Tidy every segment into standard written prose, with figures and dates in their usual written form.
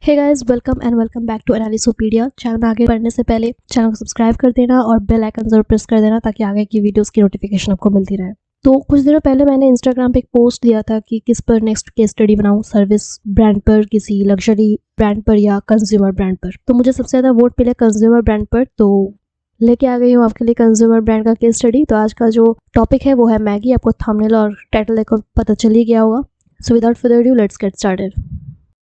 Hey guys, welcome back to Analysopedia. Channel में आगे बढ़ने से पहले चैनल को सब्सक्राइब कर देना और बेल आइकन जरूर प्रेस कर देना ताकि आगे की वीडियोस की नोटिफिकेशन आपको मिलती रहे। तो कुछ दिनों पहले मैंने इंस्टाग्राम पे एक पोस्ट दिया था कि किस पर नेक्स्ट केस स्टडी बनाऊं, सर्विस ब्रांड पर, किसी लग्जरी ब्रांड पर या कंज्यूमर ब्रांड पर। तो मुझे सबसे ज़्यादा वोट मिले कंज्यूमर ब्रांड पर, तो लेके आ गई हूँ आपके लिए कंज्यूमर ब्रांड का केस स्टडी। तो आज का जो टॉपिक है वो है मैगी। आपको थंबनेल और टाइटल देखकर पता चल ही गया होगा। So without further due let's get started.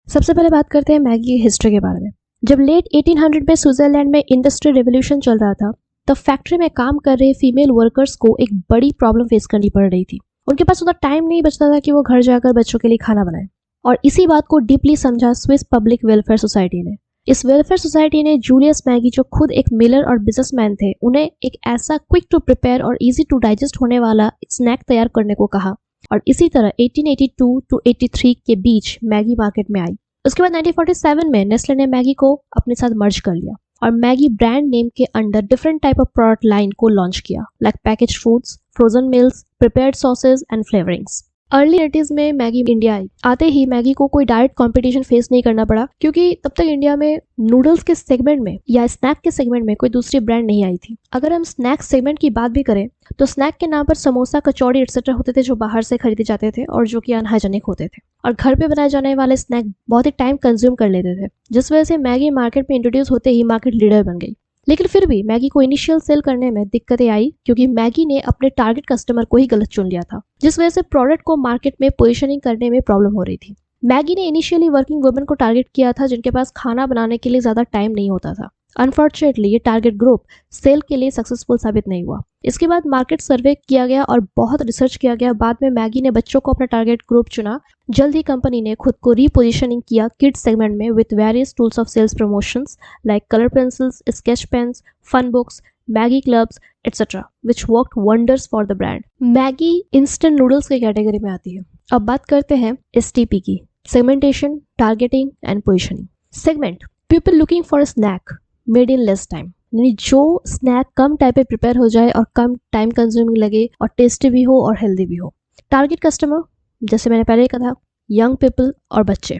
सबसे पहले बात करते हैं मैगी की हिस्ट्री के बारे में। जब लेट 1800 में स्विट्जरलैंड में इंडस्ट्रियल रेवोल्यूशन चल रहा था, तब फैक्ट्री में काम कर रहे फीमेल वर्कर्स को एक बड़ी प्रॉब्लम फेस करनी पड़ रही थी। उनके पास उतना टाइम नहीं बचता था कि वो घर जाकर बच्चों के लिए खाना बनाए, और इसी बात को डीपली समझा स्विस पब्लिक वेलफेयर सोसाइटी ने। इस वेलफेयर सोसाइटी ने जूलियस मैगी, जो खुद एक मिलर और बिजनेसमैन थे, उन्हें एक ऐसा क्विक टू प्रिपेयर और इजी टू डाइजेस्ट होने वाला स्नैक तैयार करने को कहा, और इसी तरह 1882 टू 83 के बीच मैगी मार्केट में आई। उसके बाद 1947 में नेस्ले ने मैगी को अपने साथ मर्ज कर लिया और मैगी ब्रांड नेम के under different type of product line को लॉन्च किया, like packaged foods, frozen mills, prepared sausage and flavourings. Early 80s में मैगी इंडिया आई। आते ही मैगी को कोई डायरेक्ट कंपटीशन फेस नहीं करना पड़ा, क्योंकि तब तक इंडिया में नूडल्स के सेगमेंट में या स्नैक के सेगमेंट में कोई दूसरी ब्रांड नहीं आई थी। अगर हम स्नैक सेगमेंट की बात भी करें तो स्नैक के नाम पर समोसा, कचौड़ी एक्सेट्रा होते थे जो बाहर से खरीदे जाते थे और जो कि अनहाइजेनिक होते थे, और घर पे बनाए जाने वाले स्नैक बहुत ही टाइम कंज्यूम कर लेते थे, जिस वजह से मैगी मार्केट में इंट्रोड्यूस होते ही मार्केट लीडर बन गई। लेकिन फिर भी मैगी को इनिशियल सेल करने में दिक्कतें आई, क्योंकि मैगी ने अपने टारगेट कस्टमर को ही गलत चुन लिया था, जिस वजह से प्रोडक्ट को मार्केट में पोजीशनिंग करने में प्रॉब्लम हो रही थी। मैगी ने इनिशियली वर्किंग वुमेन को टारगेट किया था, जिनके पास खाना बनाने के लिए ज्यादा टाइम नहीं होता था। अनफॉर्चुनेटली ये टारगेट ग्रुप सेल के लिए सक्सेसफुल साबित नहीं हुआ। इसके बाद मार्केट सर्वे किया गया और बहुत रिसर्च किया गया। बाद में मैगी ने बच्चों को अपना टारगेट ग्रुप चुना। जल्द ही कंपनी ने खुद को रीपोजिशनिंग किया किड्स सेगमेंट में with various tools of sales promotions like colour pencils, sketch pens, fun books, Maggi clubs etcetera, which worked wonders for the brand. Maggi instant noodles के category में आती है। अब बात करते हैं STP की, segmentation, targeting and positioning. Segment: people looking for a snack made in less time, यानी जो स्नैक कम टाइम पे प्रिपेयर हो जाए और कम टाइम कंज्यूमिंग लगे और टेस्टी भी हो और हेल्दी भी हो। टारगेट कस्टमर, जैसे मैंने पहले कहा, यंग पीपल और बच्चे।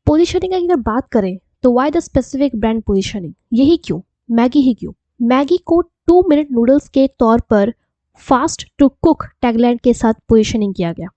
पोजीशनिंग की अगर बात करें तो why the specific brand positioning, यही क्यों, मैगी ही क्यों? मैगी को 2 मिनट नूडल्स के तौर पर फास्ट टू कुक टैगलाइन के साथ पोजीशनिंग किया गया।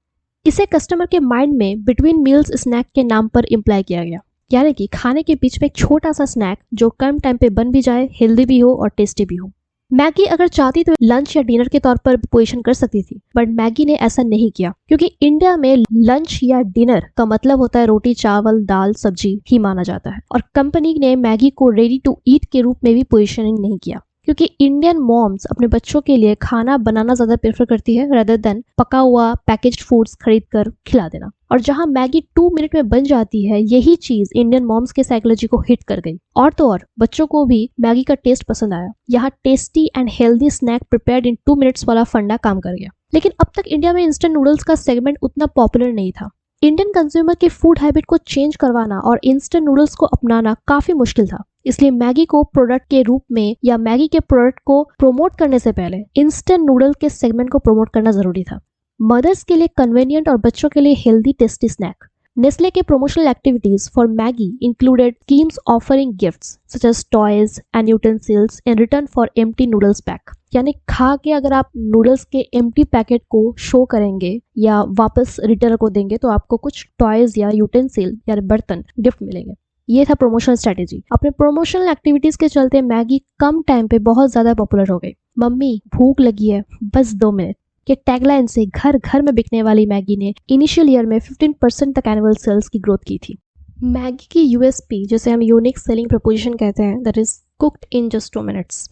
इसे कस्टमर के माइंड में बिटवीन मील्स स्नैक के नाम पर इम्प्लाई किया गया, यानी कि खाने के बीच में एक छोटा सा स्नैक जो कम टाइम पे बन भी जाए, हेल्दी भी हो और टेस्टी भी हो। मैगी अगर चाहती तो लंच या डिनर के तौर पर पोजीशन कर सकती थी, बट मैगी ने ऐसा नहीं किया, क्योंकि इंडिया में लंच या डिनर का मतलब होता है रोटी, चावल, दाल, सब्जी ही माना जाता है, और कंपनी ने मैगी को रेडी टू ईट के रूप में भी पोजीशनिंग नहीं किया, क्योंकि इंडियन मॉम्स अपने बच्चों के लिए खाना बनाना ज्यादा प्रेफर करती है रेदर देन पका हुआ पैकेज्ड फूड्स खरीद कर खिला देना। और जहां मैगी 2 मिनट में बन जाती है, यही चीज इंडियन मॉम्स के साइकोलॉजी को हिट कर गई, और तो और बच्चों को भी मैगी का टेस्ट पसंद आया। यहाँ tasty and healthy snack prepared in 2 minutes वाला फंडा काम कर गया। लेकिन अब तक इंडिया में इंस्टेंट नूडल्स का सेगमेंट उतना पॉपुलर नहीं था। इंडियन कंज्यूमर के फूड हैबिट को चेंज करवाना और इंस्टेंट नूडल्स को अपनाना काफी मुश्किल था, इसलिए मैगी को प्रोडक्ट के रूप में या मैगी के प्रोडक्ट को प्रमोट करने से पहले इंस्टेंट नूडल के सेगमेंट को प्रमोट करना जरूरी था। मदर्स के लिए कन्वीनियंट और बच्चों के लिए हेल्दी टेस्टी स्नैक। नेस्ले के promotional activities for Maggi included schemes offering gifts such as toys and utensils in return for empty noodles pack, यानी खा के अगर आप नूडल्स के एम्प्टी पैकेट को शो करेंगे या वापस रिटर्नर को देंगे तो आपको कुछ टॉयज या यूटेंसिल या बर्तन गिफ्ट मिलेंगे। ये था प्रमोशनल स्ट्रेटेजी। अपने प्रमोशनल एक्टिविटीज के चलते मैगी कम टाइम पे बहुत ज्यादा पॉपुलर हो गई। मम्मी भूख लगी है, बस 2 मिनट के टैगलाइन से घर घर में बिकने वाली मैगी ने इनिशियल ईयर में 15% तक एनुअल सेल्स की ग्रोथ की थी। मैगी की USP, जिसे हम यूनिक सेलिंग प्रपोजिशन कहते हैं, that is cooked in just 2 minutes.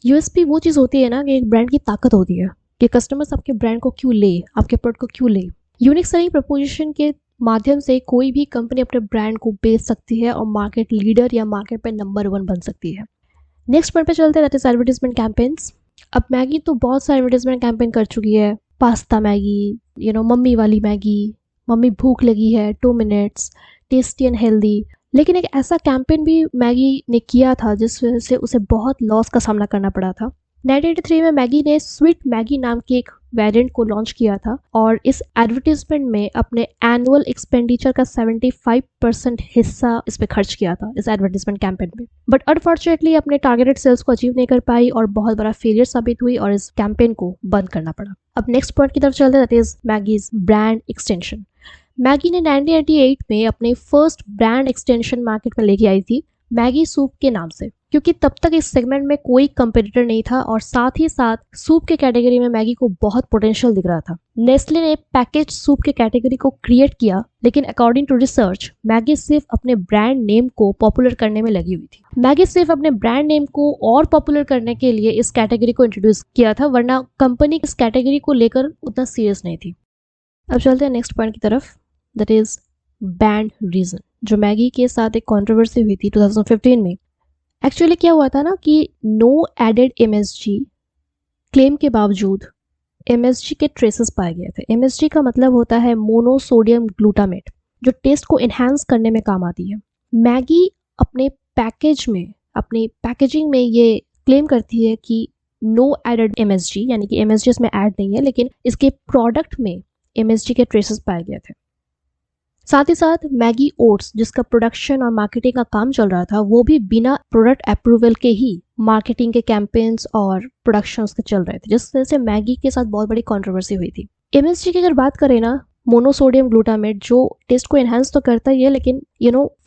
USP वो चीज होती है ना कि एक ब्रांड की ताकत होती है कि कस्टमर्स आपके ब्रांड को क्यों ले, आपके प्रोडक्ट को क्यों ले। यूनिक सेलिंग प्रपोजिशन के माध्यम से कोई भी कंपनी अपने ब्रांड को बेच सकती है और मार्केट लीडर या मार्केट पे नंबर 1 बन सकती है। नेक्स्ट पॉइंट पे चलते हैं, दैट इज एडवर्टाइजमेंट कैंपेन्स। अब मैगी तो बहुत सारे एडवर्टाइजमेंट कैंपेन कर चुकी है। पास्ता मैगी, मम्मी वाली मैगी, मम्मी भूख लगी है, 2 मिनट्स, टेस्टी एंड हेल्दी। लेकिन एक ऐसा कैंपेन भी मैगी ने किया था जिस वजह से उसे बहुत लॉस का सामना करना पड़ा था। 1983 में मैगी ने स्वीट मैगी नाम के एक वेरिएंट को लॉन्च किया था और इस एडवर्टीजमेंट में अपने एनुअल एक्सपेंडिचर का 75% हिस्सा इस पे खर्च किया था इस एडवर्टीजमेंट कैंपेन में। बट अनफॉर्चुनेटली अपने टारगेटेड सेल्स को अचीव नहीं कर पाई और बहुत बड़ा फेलियर साबित हुई और इस कैंपेन को बंद करना पड़ा। अब नेक्स्ट पॉइंट की तरफ चलते हैं, that is Maggie's brand extension. Maggi ने 1988 में अपने फर्स्ट ब्रांड एक्सटेंशन मार्केट में लेके आई थी मैगी सूप के नाम से, क्योंकि तब तक इस सेगमेंट में कोई कंपटीटर नहीं था और साथ ही साथ सूप के कैटेगरी में मैगी को बहुत पोटेंशियल दिख रहा था। नेस्ले ने पैकेज सूप के कैटेगरी को क्रिएट किया, लेकिन अकॉर्डिंग टू रिसर्च मैगी सिर्फ अपने ब्रांड नेम को पॉपुलर करने में लगी हुई थी। मैगी सिर्फ अपने ब्रांड नेम को और पॉपुलर करने के लिए इस कैटेगरी को इंट्रोड्यूस किया था, वरना कंपनी इस कैटेगरी को लेकर उतना सीरियस नहीं थी। अब चलते हैं नेक्स्ट पॉइंट की तरफ, दैट इज बैंड रीजन, जो मैगी के साथ एक कंट्रोवर्सी हुई थी 2015 में। एक्चुअली क्या हुआ था ना कि नो एडेड एमएसजी क्लेम के बावजूद एमएसजी के ट्रेसेस पाए गए थे। एमएसजी का मतलब होता है मोनोसोडियम ग्लूटामेट, जो टेस्ट को इन्हांस करने में काम आती है। मैगी अपने पैकेज में, अपनी पैकेजिंग में ये क्लेम करती है कि नो एडेड एमएसजी, यानी कि एमएसजी इसमें ऐड नहीं है, लेकिन इसके प्रोडक्ट में एमएसजी के ट्रेसेस पाए गए थे। साथ ही साथ मैगी ओट्स, जिसका प्रोडक्शन और मार्केटिंग का काम चल रहा था, वो भी बिना प्रोडक्ट अप्रूवल के ही मार्केटिंग के कैंपेन्स और प्रोडक्शन उसके चल रहे थे, जिस वजह से मैगी के साथ बहुत बड़ी कंट्रोवर्सी हुई थी। एमएसजी की अगर बात करें ना, मोनोसोडियम ग्लूटामेट जो टेस्ट को एनहांस तो करता ही है, लेकिन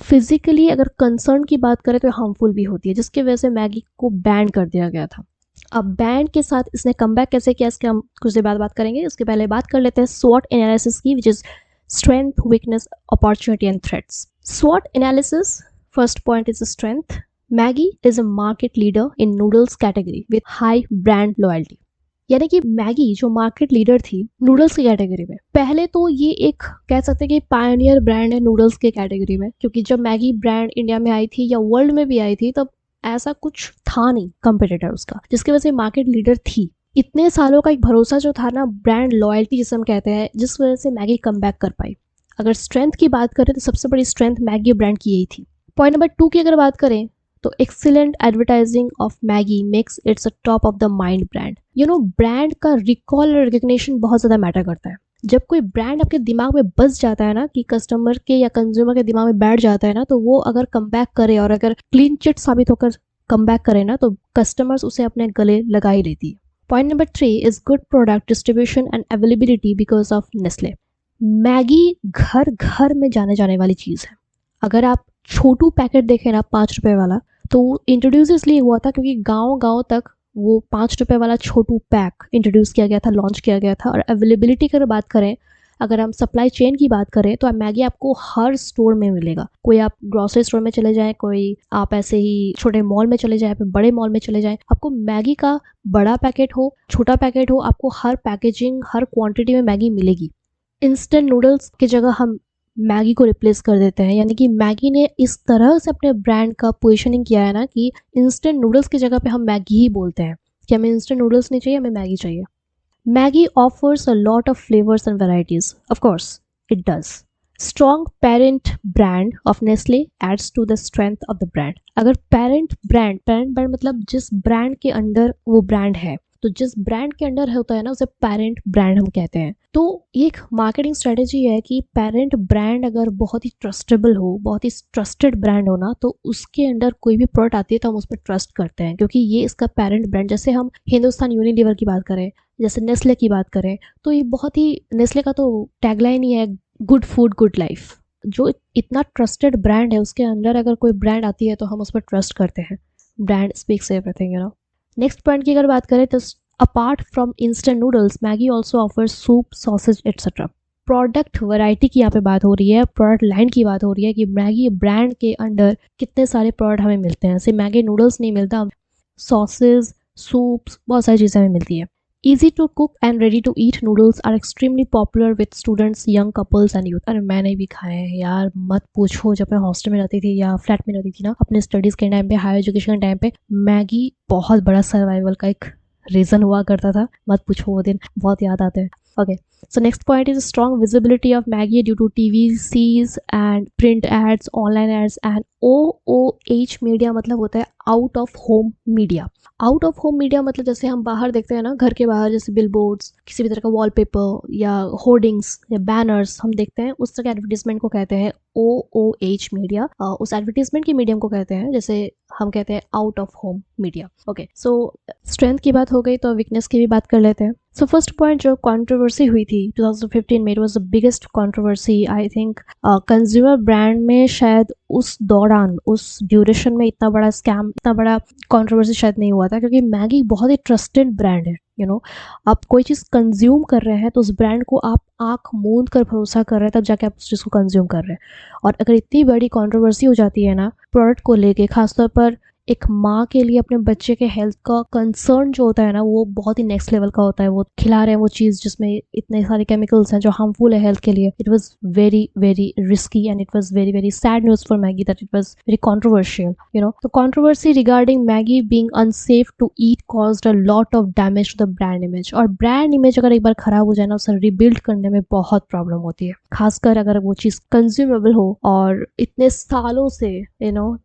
फिजिकली अगर कंसर्न की बात करें तो हार्मफुल भी होती है, जिसकी वजह से मैगी को बैन कर दिया गया था। अब बैन के साथ इसने कमबैक कैसे किया, इसके हम कुछ देर बाद बात करेंगे। उसके पहले बात कर लेते हैं स्वॉट एनालिसिस की, which is strength, weakness, opportunity and threats. SWOT analysis, first point is the strength. Maggi is a market leader in noodles category with high brand loyalty. यानी कि मैगी जो मार्केट लीडर थी नूडल्स की category में, पहले तो ये एक कह सकते हैं कि पायनियर ब्रांड है नूडल्स के कैटेगरी में, क्योंकि जब मैगी ब्रांड इंडिया में आई थी या वर्ल्ड में भी आई थी तब ऐसा कुछ था नहीं कंपेटिटर उसका, जिसकी वजह से मार्केट लीडर थी। इतने सालों का एक भरोसा जो था ना, ब्रांड लॉयल्टी जिसे हम कहते हैं, जिस वजह से मैगी कमबैक कर पाई। अगर स्ट्रेंथ की बात करें तो सबसे बड़ी स्ट्रेंथ मैगी ब्रांड की यही थी। पॉइंट नंबर 2 की अगर बात करें तो excellent advertising of Maggi makes it's a top of the mind brand. Brand का रिकॉल और रिकग्निशन बहुत ज़्यादा मैटर करता है। जब कोई ब्रांड आपके दिमाग में बस जाता है ना, कि कस्टमर के या कंज्यूमर के दिमाग में बैठ जाता है ना, तो वो अगर कमबैक करे और अगर क्लीन चिट साबित होकर कमबैक करे ना, तो कस्टमर्स उसे अपने गले लगा ही लेती है। Point number 3 is good product distribution and availability because of Nestle. Maggi घर घर में जाने जाने वाली चीज़ है। अगर आप छोटू पैकेट देखें ना 5 रुपए वाला, तो इंट्रोड्यूस इसलिए हुआ था क्योंकि गांव गांव तक वो 5 रुपए वाला छोटू पैक इंट्रोड्यूस किया गया था, लॉन्च किया गया था। और अवेलेबिलिटी की अगर बात करें, अगर हम सप्लाई चेन की बात करें, तो मैगी आपको हर स्टोर में मिलेगा। कोई आप ग्रॉसरी स्टोर में चले जाएं, कोई आप ऐसे ही छोटे मॉल में चले जाएं, बड़े मॉल में चले जाएं, आपको मैगी का बड़ा पैकेट हो छोटा पैकेट हो, आपको हर पैकेजिंग हर क्वांटिटी में मैगी मिलेगी। इंस्टेंट नूडल्स की जगह हम मैगी को रिप्लेस कर देते हैं, यानी कि मैगी ने इस तरह से अपने ब्रांड का पोजिशनिंग किया है ना कि इंस्टेंट नूडल्स की जगह पे हम मैगी ही बोलते हैं कि हमें इंस्टेंट नूडल्स नहीं चाहिए, हमें मैगी चाहिए। Maggi offers a lot of flavors and varieties. Of course, it does. Strong parent brand of Nestle adds to the strength of the brand. अगर parent brand मतलब जिस brand के अंदर वो brand है, तो जिस ब्रांड के अंडर होता है ना, उसे पेरेंट ब्रांड हम कहते हैं। तो एक मार्केटिंग स्ट्रेटेजी है कि पेरेंट ब्रांड अगर बहुत ही ट्रस्टेबल हो, बहुत ही ट्रस्टेड ब्रांड हो ना, तो उसके अंडर कोई भी प्रोडक्ट आती है तो हम उस पर ट्रस्ट करते हैं, क्योंकि ये इसका पेरेंट ब्रांड। जैसे हम हिंदुस्तान यूनिलीवर की बात करें, जैसे नेस्ले की बात करें, तो ये बहुत ही, नेस्ले का तो टैगलाइन ही है गुड फूड गुड लाइफ। जो इतना ट्रस्टेड ब्रांड है, उसके अंदर अगर कोई ब्रांड आती है तो हम उस पर ट्रस्ट करते हैं। Brand speaks everything, next point की अगर बात करें तो apart from instant noodles, Maggi also offer soup, sausage etcetera. Product variety की यहाँ पे बात हो रही है, प्रोडक्ट लाइन की बात हो रही है कि मैगी ब्रांड के अंडर कितने सारे प्रोडक्ट हमें मिलते हैं। सिर्फ मैगी नूडल्स नहीं मिलता, सॉसेज, सूप्स, बहुत सारी चीज़ें हमें मिलती है। Easy to cook and ready to eat noodles are extremely popular with students, young couples and youth. अरे मैंने भी खाए हैं यार, मत पूछो। जब मैं हॉस्टल में रहती थी या फ्लैट में रहती थी ना, अपने स्टडीज़ के टाइम पे, हायर एजुकेशन के टाइम पे, मैगी बहुत बड़ा सर्वाइवल का एक रीज़न हुआ करता था। मत पूछो, वो दिन बहुत याद आते हैं। Okay, so next point is strong visibility of Maggie due to TVCs and print ads, online ads and OOH media मतलब होता है out of home media. Out of home media मतलब जैसे हम बाहर देखते हैं ना, घर के बाहर जैसे बिलबोर्ड्स, किसी भी तरह का वॉलपेपर या होर्डिंग्स या बैनर्स हम देखते हैं, उस तरह के एडवर्टीजमेंट को कहते हैं OOH मीडिया। उस एडवर्टीजमेंट की मीडियम को कहते हैं जैसे हम कहते हैं out of home media. Okay, so strength की बात हो गई तो वीकनेस की भी बात कर लेते हैं। सो फर्स्ट पॉइंट जो कंट्रोवर्सी हुई थी 2015 में, it was the biggest controversy I think. Consumer brand में शायद उस दौरान, उस ड्यूरेशन में इतना बड़ा स्कैम, इतना बड़ा कंट्रोवर्सी शायद नहीं हुआ था, क्योंकि मैगी बहुत ही ट्रस्टेड ब्रांड है। यू नो, आप कोई चीज़ कंज्यूम कर रहे हैं तो उस ब्रांड को आप आंख मूंद कर भरोसा कर रहे हैं, तब जाके आप उस चीज़ को कंज्यूम कर रहे हैं। और अगर इतनी बड़ी कंट्रोवर्सी हो जाती है ना प्रोडक्ट को लेके, खासतौर पर एक माँ के लिए अपने बच्चे के हेल्थ का कंसर्न जो होता है ना, वो बहुत ही नेक्स्ट लेवल का होता है। वो खिला रहे हैं वो चीज़ जिसमें इतने सारे केमिकल्स हैं जो हार्मफुल है हेल्थ के लिए। It was very very risky and it was very very sad news for Maggi that it was very controversial. You know, तो controversy regarding Maggi being unsafe to eat caused a lot of damage to the brand image. और brand image अगर एक बार खराब हो जाए ना, उसे rebuild करने में बहुत प्रॉब्लम होती है, खासकर अगर वो चीज़ कंज्यूमेबल हो और इतने सालों से you know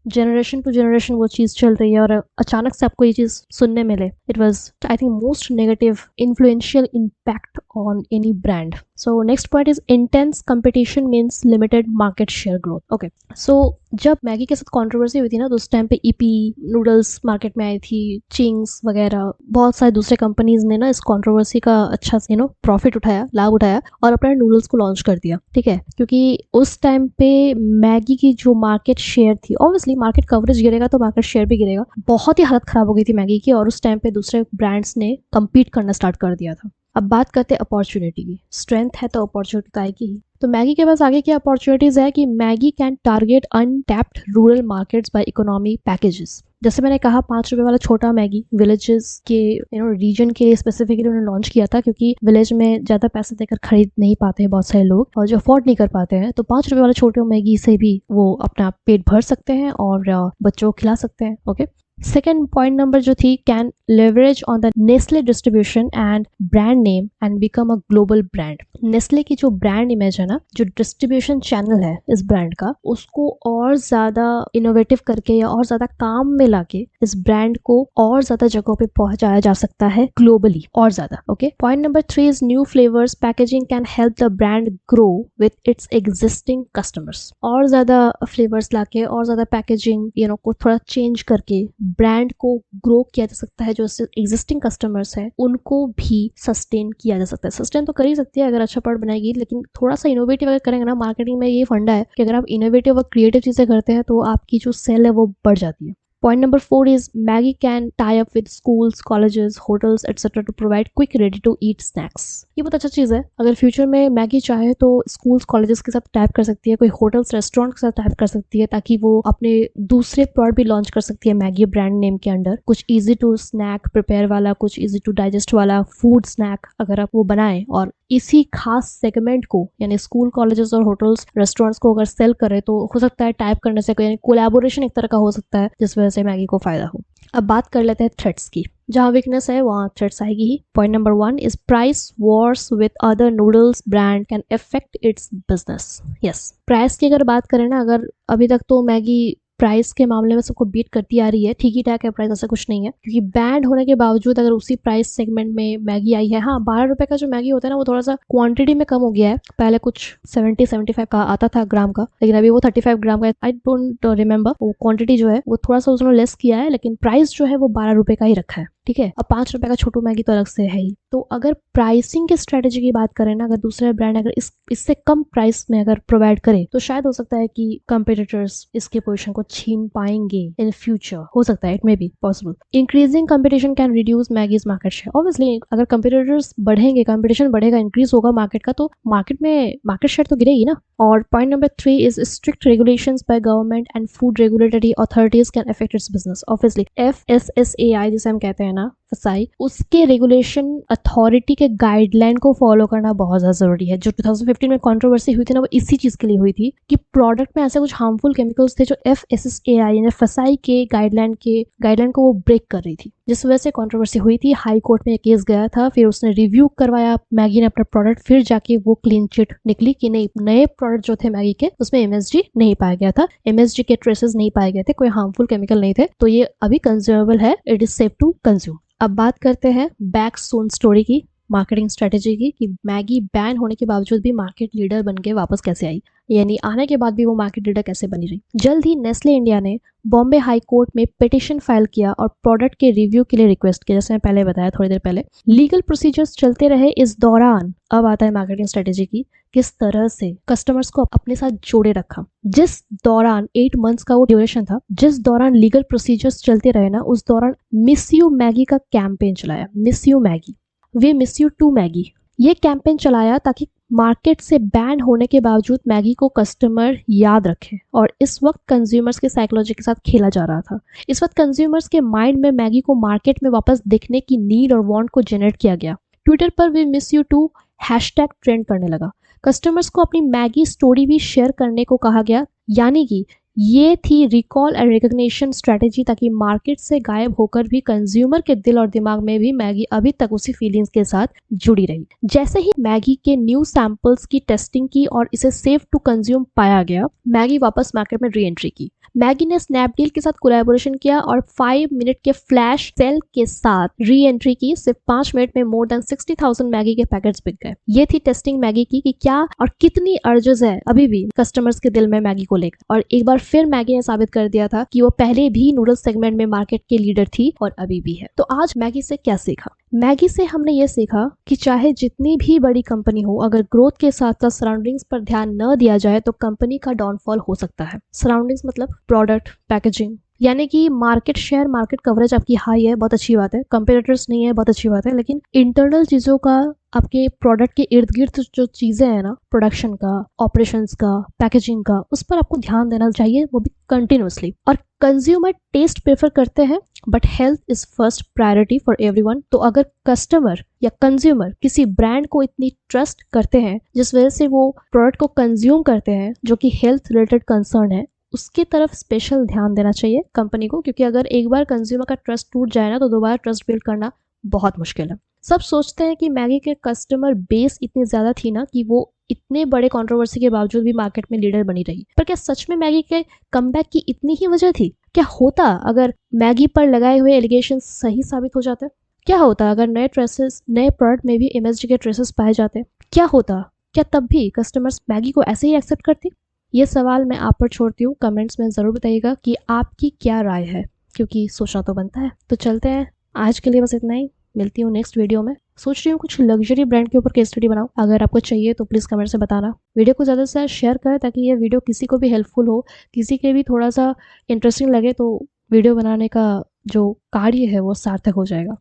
generation to generation वो चीज़ चल रही है और अचानक से आपको ये चीज़ सुनने मिले। It was I think most negative influential impact on any brand. So next point is intense competition means limited market share growth. Okay, so जब मैगी के साथ कंट्रोवर्सी हुई थी ना, तो उस टाइम पे ईपी नूडल्स मार्केट में आई थी, चिंग्स वगैरह, बहुत सारे दूसरे कंपनीज ने ना इस कंट्रोवर्सी का अच्छा यू नो प्रॉफिट उठाया, लाभ उठाया और अपने नूडल्स को लॉन्च कर दिया। ठीक है, क्योंकि उस टाइम पे मैगी की जो मार्केट शेयर थी, ऑब्वियसली मार्केट कवरेज गिरेगा तो मार्केट शेयर भी गिरेगा। बहुत ही हालत खराब हो गई थी मैगी की और उस टाइम पे दूसरे ब्रांड्स ने कम्पीट करना स्टार्ट कर दिया था। अब बात करते हैं अपॉर्चुनिटी की। स्ट्रेंथ है तो अपॉर्चुनिटी तो आएगी ही। तो मैगी के पास आगे क्या अपॉर्चुनिटीज है कि Maggi can target untapped rural markets by economy packages. जैसे मैंने कहा, 5 रुपए वाला छोटा मैगी विलेजेस के रीजन के लिए स्पेसिफिकली उन्होंने लॉन्च किया था, क्योंकि विलेज में ज़्यादा पैसे देकर खरीद नहीं पाते हैं बहुत सारे लोग और जो अफोर्ड नहीं कर पाते हैं, तो 5 रुपए वाला छोटे मैगी से भी वो अपना पेट भर सकते हैं और बच्चों को खिला सकते हैं। ओके, सेकेंड पॉइंट नंबर जो थी, can leverage on the Nestle distribution and brand name and become a global brand. Nestle की जो ब्रांड इमेज है ना, जो डिस्ट्रीब्यूशन चैनल है इस ब्रांड का, उसको और ज्यादा इनोवेटिव करके या और ज्यादा काम में लाके इस ब्रांड को और ज्यादा जगहों पे पहुंचाया जा सकता है ग्लोबली और ज्यादा। Okay, point number 3 is new flavours packaging can help the brand grow with its existing customers. और ज्यादा फ्लेवर्स लाके और ज्यादा पैकेजिंग को थोड़ा चेंज करके ब्रांड को ग्रो किया जा सकता है। जो एग्जिस्टिंग कस्टमर्स है उनको भी सस्टेन किया जा सकता है। सस्टेन तो कर ही सकती है अगर अच्छा प्रोडक्ट बनाएगी, लेकिन थोड़ा सा इनोवेटिव अगर करेंगे ना, मार्केटिंग में ये फंडा है कि अगर आप इनोवेटिव और क्रिएटिव चीजें करते हैं तो आपकी जो सेल है वो बढ़ जाती है। Point number 4 is Maggi can tie up with schools, colleges, hotels, etc. to provide quick ready-to-eat snacks. ये बहुत अच्छा चीज़ है। अगर फ्यूचर में मैगी चाहे तो स्कूल्स कॉलेजेस के साथ टाइप कर सकती है, कोई होटल्स रेस्टोरेंट के साथ टाइप कर सकती है, ताकि वो अपने दूसरे प्रोडक्ट भी लॉन्च कर सकती है मैगी ब्रांड नेम के अंडर। कुछ इजी टू स्नैक प्रिपेयर वाला, कुछ इजी टू डाइजेस्ट वाला फूड स्नैक अगर आप वो बनाएं और इसी खास सेगमेंट को यानी स्कूल कॉलेजेस और होटल्स रेस्टोरेंट्स को अगर सेल करे, तो हो सकता है टाइप करने से कोई कोलैबोरेशन एक तरह का हो सकता है जिस वजह से मैगी को फायदा हो। अब बात कर लेते हैं थ्रेट्स की। जहाँ वीकनेस है वहाँ थ्रेट्स आएगी ही। Point number 1 is price wars with other noodles brand can affect its business. Yes, price की अगर बात करें ना, अगर अभी तक तो मैगी प्राइस के मामले में सबको बीट करती आ रही है, ठीक ही ठाक है प्राइस, ऐसा कुछ नहीं है, क्योंकि बैंड होने के बावजूद अगर उसी प्राइस सेगमेंट में मैगी आई है। हाँ, 12 रुपए का जो मैगी होता है ना, वो थोड़ा सा क्वांटिटी में कम हो गया है। पहले कुछ 70-75 का आता था ग्राम का, लेकिन अभी वो 35 ग्राम का, आई डोंट रिमेम्बर। वो क्वांटिटी जो है वो थोड़ा सा उसने लेस किया है, लेकिन प्राइस जो है वो 12 रुपए का ही रखा है। ठीक है, अब 5 रुपए का छोटू मैगी तो अलग से है ही। तो अगर प्राइसिंग की स्ट्रेटेजी की बात करें ना, अगर दूसरे ब्रांड अगर इससे कम प्राइस में अगर प्रोवाइड करे, तो शायद हो सकता है कि कंपटीटर्स इसके पोजीशन को छीन पाएंगे इन फ्यूचर। हो सकता है, it may be possible. Increasing competition can reduce Maggie's market share. Obviously अगर कंपटीटर्स बढ़ेंगे, कंपटीशन बढ़ेगा, इंक्रीज होगा मार्केट का, तो मार्केट में मार्केट शेयर तो गिरेगी ना। और point number 3 is strict regulations by government and food regulatory authorities can affect its business. Obviously FSSAI जिसे हम कहते हैं ना, फसाई, उसके रेगुलेशन अथॉरिटी के गाइडलाइन को फॉलो करना बहुत ज़्यादा ज़रूरी है। जो 2015 में कंट्रोवर्सी हुई थी ना, वो इसी चीज़ के लिए हुई थी कि प्रोडक्ट में ऐसे कुछ हार्मफुल केमिकल्स थे जो FSSAI यानी फसाई के गाइडलाइन को वो ब्रेक कर रही थी, जिस वजह से कंट्रोवर्सी हुई थी। हाई कोर्ट में केस गया था, फिर उसने रिव्यू करवाया मैगी ने अपना प्रोडक्ट, फिर जाके वो क्लीन चिट निकली कि नहीं, नए प्रोडक्ट जो थे मैगी के उसमें MSG नहीं पाया गया था, MSG के ट्रेसेस नहीं पाए गए थे, कोई हार्मफुल केमिकल नहीं थे, तो ये अभी कंज्यूमेबल है, it is safe to consume. अब बात करते हैं बैक सून स्टोरी की, मार्केटिंग स्ट्रेटेजी की, कि मैगी बैन होने के बावजूद भी मार्केट लीडर बन के वापस कैसे आई, यानी आने के बाद भी वो मार्केट लीडर कैसे बनी रही। जल्द ही नेस्ले इंडिया ने बॉम्बे हाई कोर्ट में पिटिशन फाइल किया और प्रोडक्ट के रिव्यू के लिए रिक्वेस्ट किया, जैसे मैं पहले बताया थोड़ी देर पहले। लीगल प्रोसीजर्स चलते रहे। इस दौरान अब आता है मार्केटिंग स्ट्रेटेजी की, किस तरह से कस्टमर्स को अपने साथ जोड़े रखा। जिस दौरान 8 मंथ्स का वो ड्यूरेशन था, जिस दौरान लीगल प्रोसीजर्स चलते रहे ना, उस दौरान मिस यू मैगी का कैंपेन चलाया। Miss you Maggi, we miss you too Maggi, ये कैंपेन चलाया ताकि मार्केट से बैन होने के बावजूद मैगी को कस्टमर याद रखे। और इस वक्त कंज्यूमर्स के साइकोलॉजी के साथ खेला जा रहा था। इस वक्त कंज्यूमर्स के माइंड में मैगी को मार्केट में वापस दिखने की नीड और वांट को जनरेट किया गया। ट्विटर पर we miss you too hashtag trend करने लगा। कस्टमर्स को अपनी मैगी स्टोरी भी शेयर करने को कहा गया, यानी कि ये थी रिकॉल एंड रिकॉग्निशन स्ट्रेटेजी, ताकि मार्केट से गायब होकर भी कंज्यूमर के दिल और दिमाग में भी मैगी अभी तक उसी फीलिंग्स के साथ जुड़ी रही। जैसे ही मैगी के न्यू सैंपल्स की टेस्टिंग की और इसे सेफ टू कंज्यूम पाया गया, मैगी वापस मार्केट में री एंट्री की। मैगी ने स्नैपडील के साथ कोलैबोरेशन किया और 5 मिनट के फ्लैश सेल के साथ री एंट्री की। सिर्फ 5 मिनट में मोर देन 60,000 मैगी के पैकेट्स बिक गए। ये थी टेस्टिंग मैगी की कि क्या और कितनी अर्जेस है अभी भी कस्टमर्स के दिल में मैगी को लेकर। और एक बार फिर मैगी ने साबित कर दिया था कि वो पहले भी नूडल्स सेगमेंट में मार्केट के लीडर थी और अभी भी है। तो आज मैगी से क्या सीखा? मैगी से हमने ये सीखा कि चाहे जितनी भी बड़ी कंपनी हो, अगर ग्रोथ के साथ साथ सराउंडिंग्स पर ध्यान न दिया जाए तो कंपनी का डाउनफॉल हो सकता है। सराउंडिंग्स मतलब प्रोडक्ट, पैकेजिंग, यानी कि मार्केट शेयर, मार्केट कवरेज आपकी हाई है, बहुत अच्छी बात है, कंपेटिटर्स नहीं है, बहुत अच्छी बात है, लेकिन इंटरनल चीज़ों का, आपके प्रोडक्ट के इर्द गिर्द जो चीज़ें हैं ना, प्रोडक्शन का, ऑपरेशंस का, पैकेजिंग का, उस पर आपको ध्यान देना चाहिए, वो भी कंटिन्यूसली। और कंज्यूमर टेस्ट प्रेफर करते हैं, but health is first priority for everyone. तो अगर कस्टमर या कंज्यूमर किसी ब्रांड को इतनी ट्रस्ट करते हैं जिस वजह से वो प्रोडक्ट को कंज्यूम करते हैं जो कि हेल्थ रिलेटेड कंसर्न है, उसकी तरफ स्पेशल ध्यान देना चाहिए कंपनी को, क्योंकि अगर एक बार कंज्यूमर का ट्रस्ट टूट जाए ना, तो दोबारा ट्रस्ट बिल्ड करना बहुत मुश्किल है। सब सोचते हैं कि मैगी के कस्टमर बेस इतनी ज़्यादा थी ना कि वो इतने बड़े कंट्रोवर्सी के बावजूद भी मार्केट में लीडर बनी रही। पर क्या सच में मैगी के कमबैक की इतनी ही वजह थी? क्या होता अगर मैगी पर लगाए हुए एलिगेशन सही साबित हो जाते? क्या होता अगर नए प्रोडक्ट में भी MSG के ट्रेसेस पाए जाते? क्या होता? क्या तब भी कस्टमर्स मैगी को ऐसे ही एक्सेप्ट करती? ये सवाल मैं आप पर छोड़ती हूँ। कमेंट्स में ज़रूर बताइएगा कि आपकी क्या राय है, क्योंकि सोचना तो बनता है। तो चलते हैं, आज के लिए बस इतना ही। मिलती हूँ नेक्स्ट वीडियो में। सोच रही हूँ कुछ लग्जरी ब्रांड के ऊपर केस स्टडी बनाऊँ। अगर आपको चाहिए तो प्लीज़ कमेंट से बताना। वीडियो को ज़्यादा से ज़्यादा शेयर करें ताकि ये वीडियो किसी को भी हेल्पफुल हो, किसी के भी थोड़ा सा इंटरेस्टिंग लगे, तो वीडियो बनाने का जो कार्य है वो सार्थक हो जाएगा।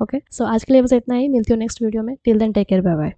ओके, सो आज के लिए बस इतना ही। मिलती हूँ नेक्स्ट वीडियो में। Till then take care, bye bye.